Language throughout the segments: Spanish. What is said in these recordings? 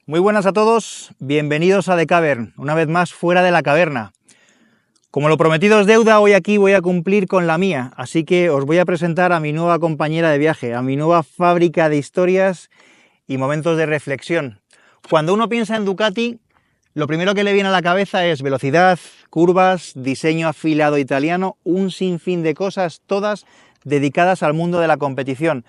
Muy buenas a todos, bienvenidos a The Cavern, una vez más fuera de la caverna. Como lo prometido es deuda, hoy aquí voy a cumplir con la mía, así que os voy a presentar a mi nueva compañera de viaje, a mi nueva fábrica de historias y momentos de reflexión. Cuando uno piensa en Ducati, lo primero que le viene a la cabeza es velocidad, curvas, diseño afilado italiano, un sinfín de cosas, todas dedicadas al mundo de la competición.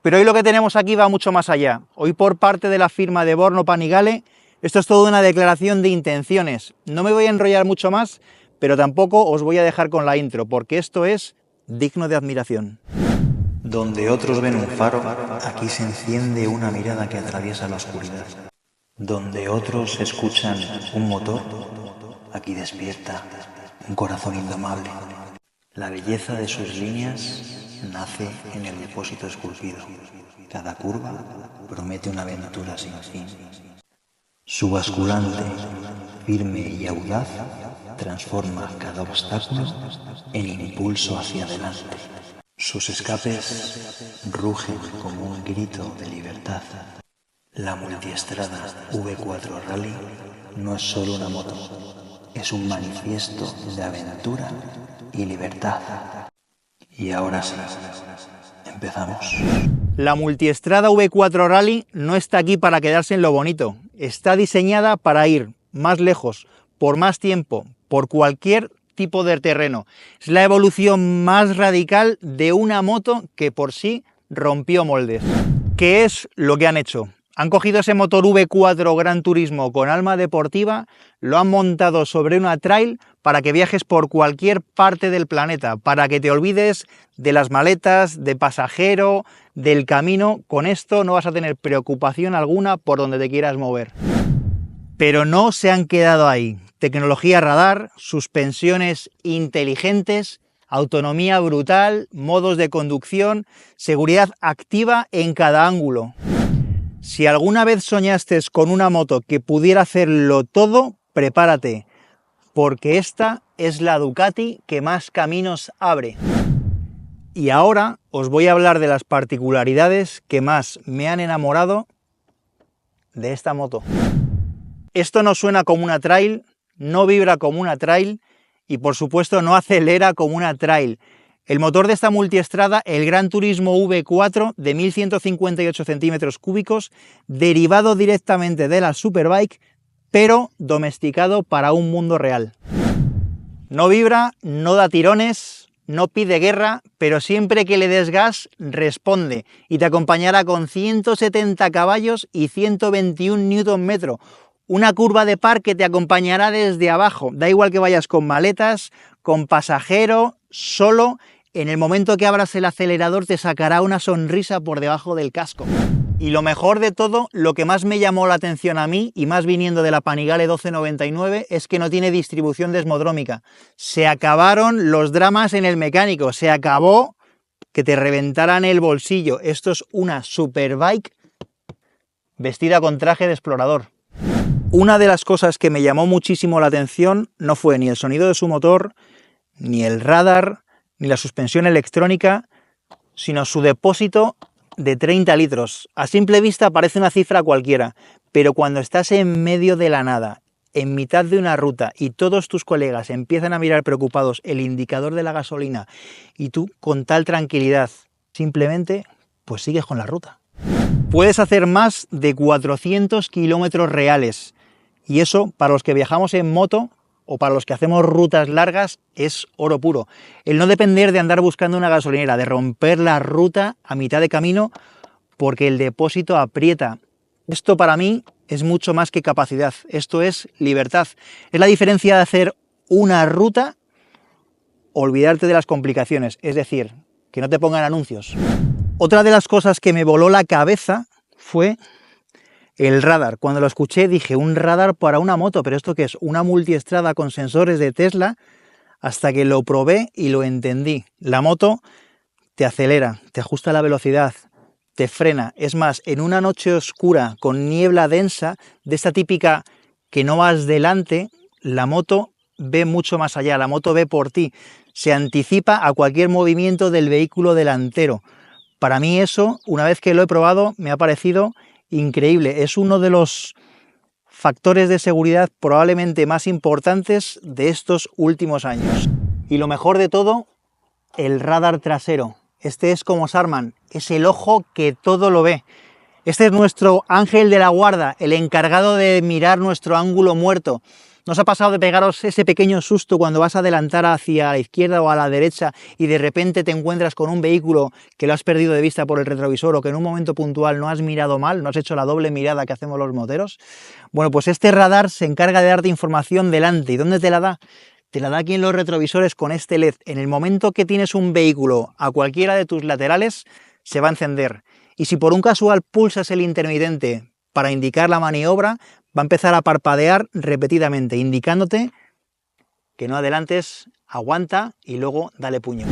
Pero hoy lo que tenemos aquí va mucho más allá. Hoy por parte de la firma de Borno Panigale, esto es toda una declaración de intenciones. No me voy a enrollar mucho más, pero tampoco os voy a dejar con la intro, porque esto es digno de admiración. Donde otros ven un faro, aquí se enciende una mirada que atraviesa la oscuridad. Donde otros escuchan un motor, aquí despierta un corazón indomable. La belleza de sus líneas nace en el depósito esculpido. Cada curva promete una aventura sin fin. Su basculante, firme y audaz, transforma cada obstáculo en impulso hacia adelante. Sus escapes rugen como un grito de libertad. La multiestrada V4 Rally no es solo una moto, es un manifiesto de aventura y libertad. Y ahora sí, empezamos. La multiestrada V4 Rally no está aquí para quedarse en lo bonito, está diseñada para ir más lejos, por más tiempo, por cualquier tipo de terreno. Es la evolución más radical de una moto que por sí rompió moldes. ¿Qué es lo que han hecho? Han cogido ese motor V4 Gran Turismo con alma deportiva, lo han montado sobre una trail para que viajes por cualquier parte del planeta, para que te olvides de las maletas, de pasajero, del camino. Con esto no vas a tener preocupación alguna por donde te quieras mover. Pero no se han quedado ahí. Tecnología radar, suspensiones inteligentes, autonomía brutal, modos de conducción, seguridad activa en cada ángulo. Si alguna vez soñaste con una moto que pudiera hacerlo todo, prepárate, porque esta es la Ducati que más caminos abre. Y ahora os voy a hablar de las particularidades que más me han enamorado de esta moto. Esto no suena como una trail, no vibra como una trail y por supuesto no acelera como una trail. El motor de esta multiestrada, el Gran Turismo V4 de 1158 centímetros cúbicos, derivado directamente de la Superbike, pero domesticado para un mundo real. No vibra, no da tirones, no pide guerra, pero siempre que le des gas, responde y te acompañará con 170 caballos y 121 Nm. Una curva de par que te acompañará desde abajo, da igual que vayas con maletas, con pasajero, solo. En el momento que abras el acelerador te sacará una sonrisa por debajo del casco. Y lo mejor de todo, lo que más me llamó la atención a mí, y más viniendo de la Panigale 1299, es que no tiene distribución desmodrómica. Se acabaron los dramas en el mecánico, se acabó que te reventaran el bolsillo. Esto es una Superbike vestida con traje de explorador. Una de las cosas que me llamó muchísimo la atención no fue ni el sonido de su motor, ni el radar, ni la suspensión electrónica, sino su depósito de 30 litros. A simple vista parece una cifra cualquiera, pero cuando estás en medio de la nada, en mitad de una ruta, y todos tus colegas empiezan a mirar preocupados el indicador de la gasolina, y tú con tal tranquilidad, simplemente, pues sigues con la ruta. Puedes hacer más de 400 kilómetros reales, y eso, para los que viajamos en moto, o para los que hacemos rutas largas, es oro puro. El no depender de andar buscando una gasolinera, de romper la ruta a mitad de camino porque el depósito aprieta. Esto para mí es mucho más que capacidad, esto es libertad. Es la diferencia de hacer una ruta, olvidarte de las complicaciones, es decir, que no te pongan anuncios. Otra de las cosas que me voló la cabeza fue el radar. Cuando lo escuché dije, un radar para una moto, pero ¿esto qué es? Una multiestrada con sensores de Tesla, hasta que lo probé y lo entendí. La moto te acelera, te ajusta la velocidad, te frena. Es más, en una noche oscura con niebla densa, de esta típica que no vas delante, la moto ve mucho más allá, la moto ve por ti, se anticipa a cualquier movimiento del vehículo delantero. Para mí eso, una vez que lo he probado, me ha parecido increíble. Es uno de los factores de seguridad probablemente más importantes de estos últimos años. Y lo mejor de todo, el radar trasero. Este es como Sarman, es el ojo que todo lo ve. Este es nuestro ángel de la guarda, el encargado de mirar nuestro ángulo muerto. ¿Nos ha pasado de pegaros ese pequeño susto cuando vas a adelantar hacia la izquierda o a la derecha y de repente te encuentras con un vehículo que lo has perdido de vista por el retrovisor o que en un momento puntual no has mirado mal, no has hecho la doble mirada que hacemos los moteros? Bueno, pues este radar se encarga de darte información delante. ¿Y dónde te la da? Te la da aquí en los retrovisores con este LED. En el momento que tienes un vehículo a cualquiera de tus laterales, se va a encender. Y si por un casual pulsas el intermitente para indicar la maniobra, va a empezar a parpadear repetidamente, indicándote que no adelantes, aguanta y luego dale puño.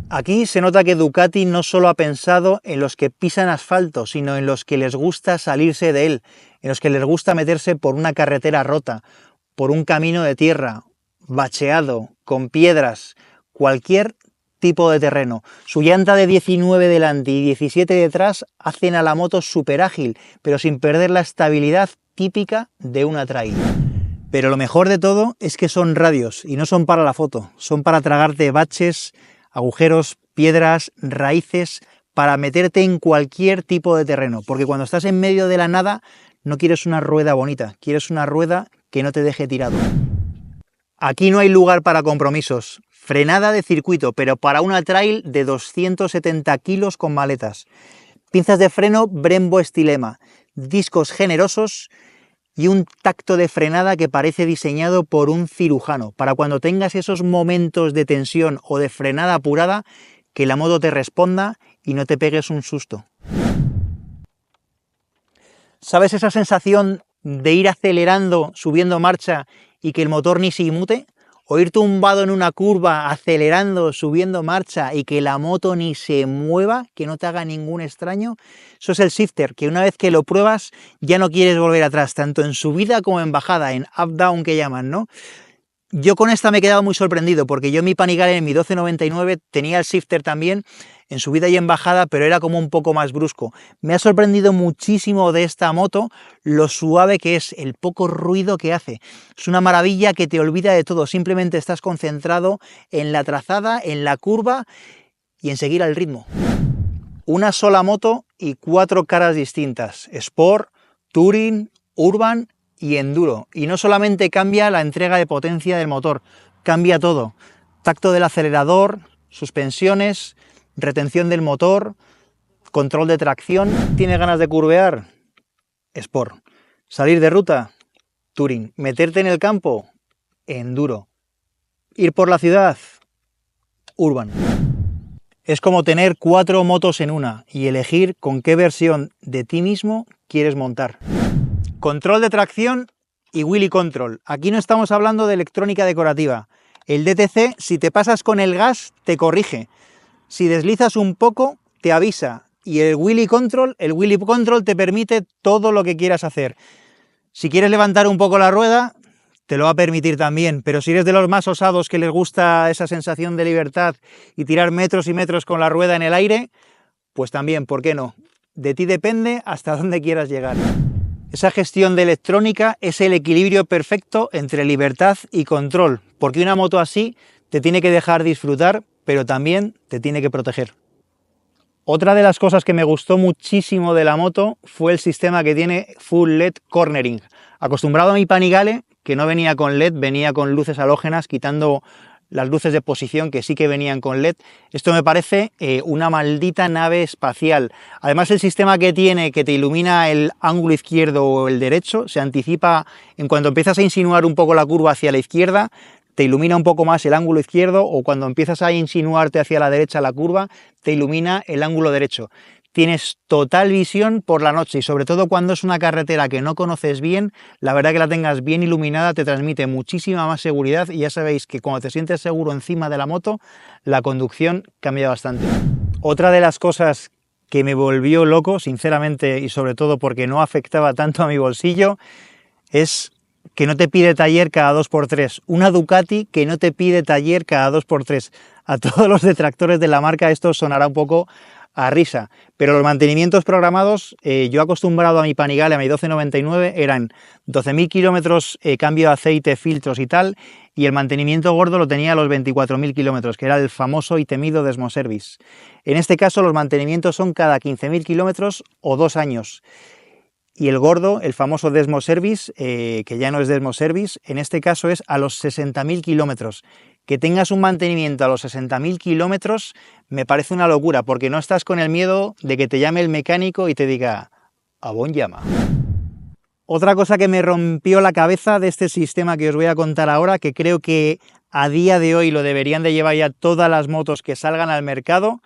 Aquí se nota que Ducati no solo ha pensado en los que pisan asfalto, sino en los que les gusta salirse de él, en los que les gusta meterse por una carretera rota, por un camino de tierra, bacheado, con piedras, cualquier tipo de terreno. Su llanta de 19 delante y 17 detrás hacen a la moto súper ágil, pero sin perder la estabilidad típica de una trail. Pero lo mejor de todo es que son radios y no son para la foto, son para tragarte baches, agujeros, piedras, raíces, para meterte en cualquier tipo de terreno, porque cuando estás en medio de la nada no quieres una rueda bonita, quieres una rueda que no te deje tirado. Aquí no hay lugar para compromisos. Frenada de circuito, pero para una trail de 270 kilos con maletas. Pinzas de freno Brembo Stilema, discos generosos y un tacto de frenada que parece diseñado por un cirujano, para cuando tengas esos momentos de tensión o de frenada apurada, que la moto te responda y no te pegues un susto. ¿Sabes esa sensación de ir acelerando, subiendo marcha y que el motor ni se inmute? O ir tumbado en una curva, acelerando, subiendo marcha y que la moto ni se mueva, que no te haga ningún extraño. Eso es el shifter, que una vez que lo pruebas ya no quieres volver atrás, tanto en subida como en bajada, en up-down que llaman, ¿no? Yo con esta me he quedado muy sorprendido, porque yo en mi Panigale, en mi 1299, tenía el shifter también, en subida y en bajada, pero era como un poco más brusco. Me ha sorprendido muchísimo de esta moto lo suave que es, el poco ruido que hace. Es una maravilla que te olvida de todo, simplemente estás concentrado en la trazada, en la curva y en seguir al ritmo. Una sola moto y 4 caras distintas: Sport, Touring, Urban y Enduro. Y no solamente cambia la entrega de potencia del motor, cambia todo. Tacto del acelerador, suspensiones, retención del motor, control de tracción. ¿Tienes ganas de curvear? Sport. Salir de ruta, Touring. Meterte en el campo, Enduro. Ir por la ciudad, Urban. Es como tener 4 motos en una y elegir con qué versión de ti mismo quieres montar. Control de tracción y wheelie control. Aquí no estamos hablando de electrónica decorativa. El DTC, si te pasas con el gas, te corrige. Si deslizas un poco, te avisa. Y el wheelie control te permite todo lo que quieras hacer. Si quieres levantar un poco la rueda, te lo va a permitir también. Pero si eres de los más osados que les gusta esa sensación de libertad y tirar metros y metros con la rueda en el aire, pues también, ¿por qué no? De ti depende hasta dónde quieras llegar. Esa gestión de electrónica es el equilibrio perfecto entre libertad y control, porque una moto así te tiene que dejar disfrutar, pero también te tiene que proteger. Otra de las cosas que me gustó muchísimo de la moto fue el sistema que tiene Full LED Cornering. Acostumbrado a mi Panigale, que no venía con LED, venía con luces halógenas, quitando las luces de posición que sí que venían con LED. Esto me parece una maldita nave espacial. Además, el sistema que tiene, que te ilumina el ángulo izquierdo o el derecho, se anticipa en cuanto empiezas a insinuar un poco la curva hacia la izquierda, te ilumina un poco más el ángulo izquierdo, o cuando empiezas a insinuarte hacia la derecha la curva, te ilumina el ángulo derecho. Tienes total visión por la noche y sobre todo cuando es una carretera que no conoces bien, la verdad que la tengas bien iluminada te transmite muchísima más seguridad y ya sabéis que cuando te sientes seguro encima de la moto, la conducción cambia bastante. Otra de las cosas que me volvió loco, sinceramente, y sobre todo porque no afectaba tanto a mi bolsillo, es que no te pide taller cada 2x3. Una Ducati que no te pide taller cada 2x3. A todos los detractores de la marca esto sonará un poco a risa, pero los mantenimientos programados, yo acostumbrado a mi Panigale, a mi 1299, eran 12.000 kilómetros, cambio de aceite, filtros y tal, y el mantenimiento gordo lo tenía a los 24.000 kilómetros, que era el famoso y temido Desmoservice. En este caso los mantenimientos son cada 15.000 kilómetros o 2 años. Y el gordo, el famoso Desmoservice, que ya no es Desmoservice, en este caso es a los 60.000 kilómetros. Que tengas un mantenimiento a los 60.000 kilómetros me parece una locura, porque no estás con el miedo de que te llame el mecánico y te diga «a bon llama». Otra cosa que me rompió la cabeza de este sistema que os voy a contar ahora, que creo que a día de hoy lo deberían de llevar ya todas las motos que salgan al mercado,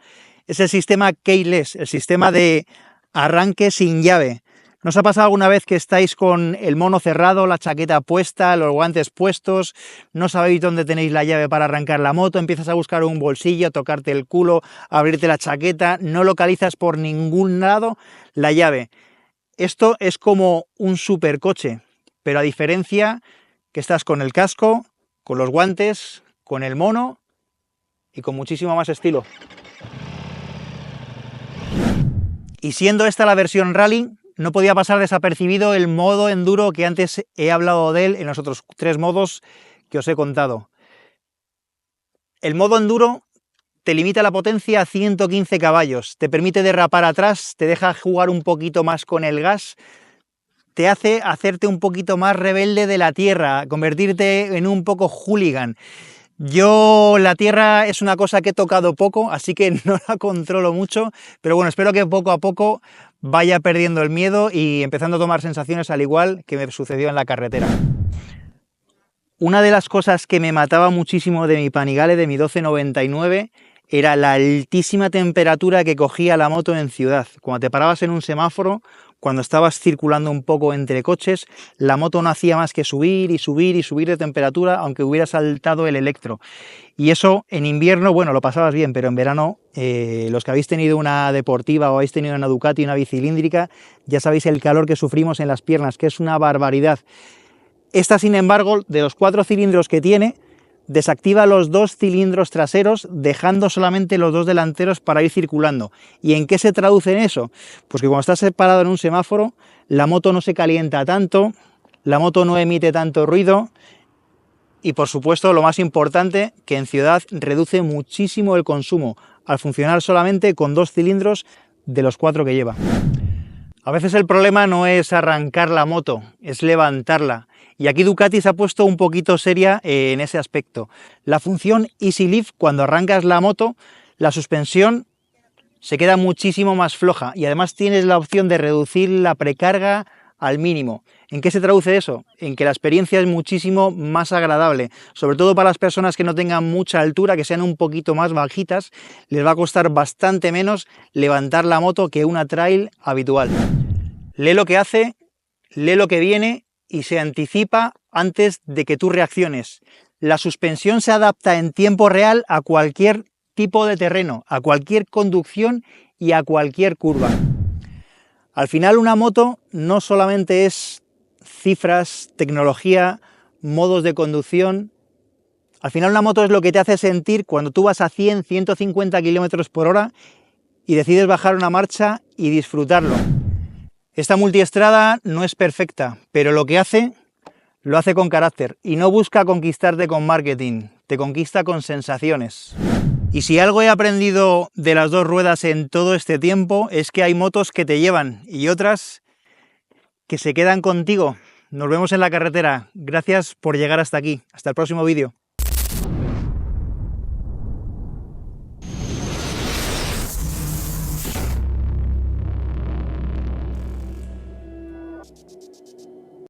es el sistema keyless, el sistema de arranque sin llave. ¿No os ha pasado alguna vez que estáis con el mono cerrado, la chaqueta puesta, los guantes puestos, no sabéis dónde tenéis la llave para arrancar la moto, empiezas a buscar un bolsillo, tocarte el culo, abrirte la chaqueta, no localizas por ningún lado la llave? Esto es como un supercoche, pero a diferencia que estás con el casco, con los guantes, con el mono y con muchísimo más estilo. Y siendo esta la versión Rally, no podía pasar desapercibido el modo enduro que antes he hablado de él en los otros 3 modos que os he contado. El modo enduro te limita la potencia a 115 caballos, te permite derrapar atrás, te deja jugar un poquito más con el gas, te hace hacerte un poquito más rebelde de la tierra, convertirte en un poco hooligan. Yo la tierra es una cosa que he tocado poco, así que no la controlo mucho, pero bueno, espero que poco a poco vaya perdiendo el miedo y empezando a tomar sensaciones al igual que me sucedió en la carretera. Una de las cosas que me mataba muchísimo de mi Panigale, de mi 1299, era la altísima temperatura que cogía la moto en ciudad. Cuando te parabas en un semáforo, cuando estabas circulando un poco entre coches, la moto no hacía más que subir y subir y subir de temperatura, aunque hubiera saltado el electro. Y eso en invierno, bueno, lo pasabas bien, pero en verano, los que habéis tenido una deportiva o habéis tenido una Ducati, una bicilíndrica, ya sabéis el calor que sufrimos en las piernas, que es una barbaridad. Esta, sin embargo, de los 4 cilindros que tiene, desactiva los 2 cilindros traseros, dejando solamente los 2 delanteros para ir circulando. ¿Y en qué se traduce en eso? Pues que cuando estás separado en un semáforo, la moto no se calienta tanto, la moto no emite tanto ruido y, por supuesto, lo más importante, que en ciudad reduce muchísimo el consumo, al funcionar solamente con 2 cilindros de los 4 que lleva. A veces el problema no es arrancar la moto, es levantarla. Y aquí Ducati se ha puesto un poquito seria en ese aspecto. La función Easy Lift, cuando arrancas la moto, la suspensión se queda muchísimo más floja y además tienes la opción de reducir la precarga al mínimo. ¿En qué se traduce eso? En que la experiencia es muchísimo más agradable, sobre todo para las personas que no tengan mucha altura, que sean un poquito más bajitas, les va a costar bastante menos levantar la moto que una trail habitual. Lee lo que hace, lee lo que viene y se anticipa antes de que tú reacciones. La suspensión se adapta en tiempo real a cualquier tipo de terreno, a cualquier conducción y a cualquier curva. Al final una moto no solamente es cifras, tecnología, modos de conducción. Al final una moto es lo que te hace sentir cuando tú vas a 100, 150 km por hora y decides bajar una marcha y disfrutarlo. Esta multiestrada no es perfecta, pero lo que hace, lo hace con carácter y no busca conquistarte con marketing, te conquista con sensaciones. Y si algo he aprendido de las 2 ruedas en todo este tiempo es que hay motos que te llevan y otras que se quedan contigo. Nos vemos en la carretera. Gracias por llegar hasta aquí. Hasta el próximo vídeo.